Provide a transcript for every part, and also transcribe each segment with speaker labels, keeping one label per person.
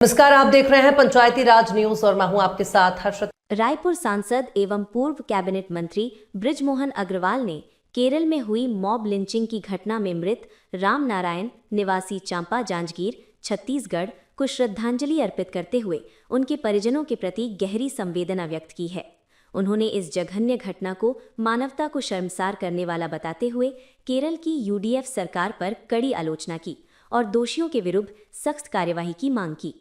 Speaker 1: नमस्कार, आप देख रहे हैं पंचायती राज न्यूज और मैं हूं आपके साथ हर्षद।
Speaker 2: रायपुर सांसद एवं पूर्व कैबिनेट मंत्री बृजमोहन अग्रवाल ने केरल में हुई मॉब लिंचिंग की घटना में मृत राम नारायण निवासी चांपा जांजगीर छत्तीसगढ़ को श्रद्धांजलि अर्पित करते हुए उनके परिजनों के प्रति गहरी संवेदना व्यक्त की है। उन्होंने इस जघन्य घटना को मानवता को शर्मसार करने वाला बताते हुए केरल की यूडीएफ सरकार पर कड़ी आलोचना की और दोषियों के विरुद्ध सख्त कार्यवाही की मांग की।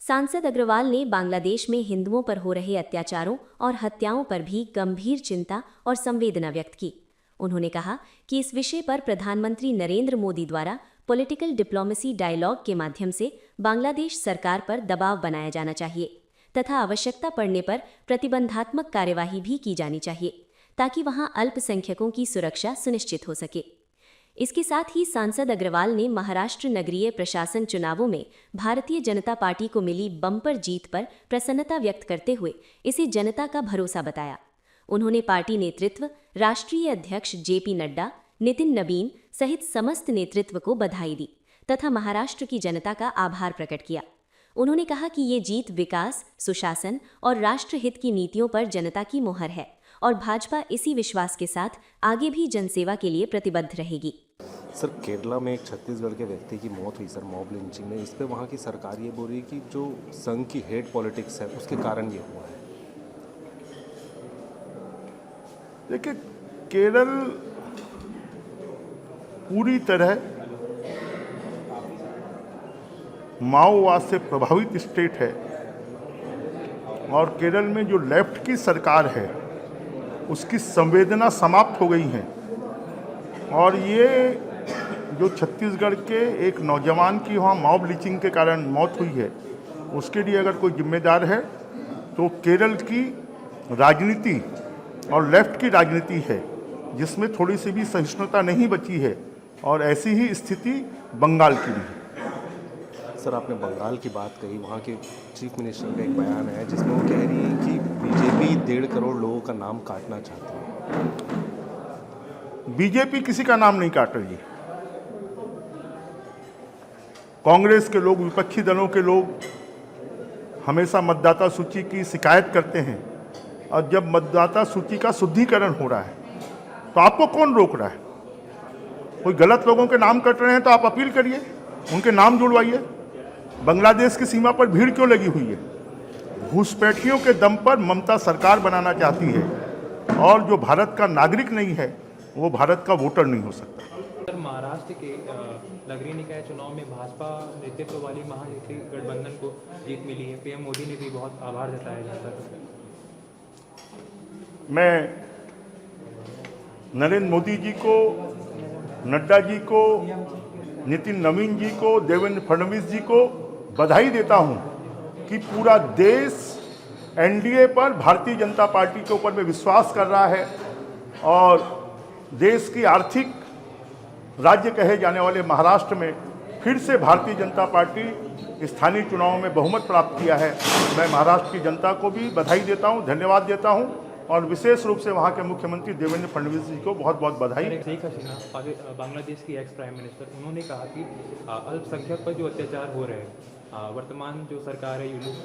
Speaker 2: सांसद अग्रवाल ने बांग्लादेश में हिंदुओं पर हो रहे अत्याचारों और हत्याओं पर भी गंभीर चिंता और संवेदना व्यक्त की। उन्होंने कहा कि इस विषय पर प्रधानमंत्री नरेंद्र मोदी द्वारा पॉलिटिकल डिप्लोमेसी डायलॉग के माध्यम से बांग्लादेश सरकार पर दबाव बनाया जाना चाहिए तथा आवश्यकता पड़ने पर प्रतिबंधात्मक कार्यवाही भी की जानी चाहिए ताकि वहां अल्पसंख्यकों की सुरक्षा सुनिश्चित हो सके। इसके साथ ही सांसद अग्रवाल ने महाराष्ट्र नगरीय प्रशासन चुनावों में भारतीय जनता पार्टी को मिली बम्पर जीत पर प्रसन्नता व्यक्त करते हुए इसे जनता का भरोसा बताया। उन्होंने पार्टी नेतृत्व, राष्ट्रीय अध्यक्ष जेपी नड्डा, नितिन नबीन सहित समस्त नेतृत्व को बधाई दी तथा महाराष्ट्र की जनता का आभार प्रकट किया। उन्होंने कहा कि ये जीत विकास, सुशासन और राष्ट्रहित की नीतियों पर जनता की मोहर है और भाजपा इसी विश्वास के साथ आगे भी जनसेवा के लिए प्रतिबद्ध रहेगी।
Speaker 3: सर, केरला में एक छत्तीसगढ़ के व्यक्ति की मौत हुई सर मॉब लिंचिंग में। इस पे वहाँ की सरकार ये बोल रही है कि जो संघ की हेट पॉलिटिक्स है उसके कारण ये हुआ है।
Speaker 4: देखिए, केरल पूरी तरह माओवाद से प्रभावित स्टेट है और केरल में जो लेफ्ट की सरकार है उसकी संवेदना समाप्त हो गई है और ये जो छत्तीसगढ़ के एक नौजवान की वहाँ मॉब लिंचिंग के कारण मौत हुई है उसके लिए अगर कोई जिम्मेदार है तो केरल की राजनीति और लेफ्ट की राजनीति है जिसमें थोड़ी सी भी सहिष्णुता नहीं बची है और ऐसी ही स्थिति बंगाल की भी है।
Speaker 3: सर, आपने बंगाल की बात कही, वहाँ के चीफ मिनिस्टर का एक बयान है जिसमें वो कह रही है कि बीजेपी 1.5 करोड़ लोगों का नाम काटना चाहती है।
Speaker 4: बीजेपी किसी का नाम नहीं काट रही है। कांग्रेस के लोग, विपक्षी दलों के लोग हमेशा मतदाता सूची की शिकायत करते हैं और जब मतदाता सूची का शुद्धिकरण हो रहा है तो आपको कौन रोक रहा है? कोई गलत लोगों के नाम कट रहे हैं तो आप अपील करिए, उनके नाम जुड़वाइए। बांग्लादेश की सीमा पर भीड़ क्यों लगी हुई है? घुसपैठियों के दम पर ममता सरकार बनाना चाहती है और जो भारत का नागरिक नहीं है वो भारत का वोटर नहीं हो सकता।
Speaker 5: महाराष्ट्र के नगरीय निकाय चुनाव में भाजपा नेतृत्व वाली महायुति गठबंधन को जीत मिली है। पीएम मोदी ने भी बहुत आभार जताया जनता का।
Speaker 4: मैं नरेंद्र मोदी जी को, नड्डा जी को, नितिन नवीन जी को, देवेंद्र फडणवीस जी को बधाई देता हूं कि पूरा देश एनडीए पर, भारतीय जनता पार्टी के ऊपर में विश्वास कर रहा है और देश की आर्थिक राज्य कहे जाने वाले महाराष्ट्र में फिर से भारतीय जनता पार्टी स्थानीय चुनावों में बहुमत प्राप्त किया है। मैं महाराष्ट्र की जनता को भी बधाई देता हूं, धन्यवाद देता हूं और विशेष रूप से वहां के मुख्यमंत्री देवेंद्र फडणवीस जी को बहुत बहुत बधाई।
Speaker 5: शेख हसीना बांग्लादेश की एक्स प्राइम मिनिस्टर, उन्होंने कहा कि अल्पसंख्यक पर जो अत्याचार हो रहे हैं, वर्तमान जो सरकार है यूनुस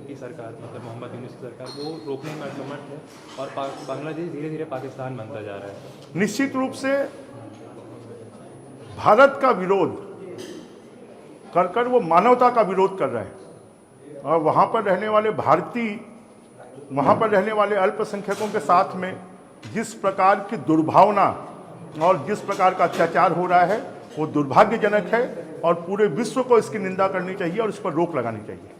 Speaker 5: की सरकार, मतलब मोहम्मद यूनुस की सरकार, वो रोकने में असमर्थ है और बांग्लादेश धीरे धीरे पाकिस्तान बनता जा रहा है।
Speaker 4: निश्चित रूप से भारत का विरोध कर वो मानवता का विरोध कर रहे हैं और वहाँ पर रहने वाले भारतीय, वहाँ पर रहने वाले अल्पसंख्यकों के साथ में जिस प्रकार की दुर्भावना और जिस प्रकार का अत्याचार हो रहा है वो दुर्भाग्यजनक है और पूरे विश्व को इसकी निंदा करनी चाहिए और इस पर रोक लगानी चाहिए।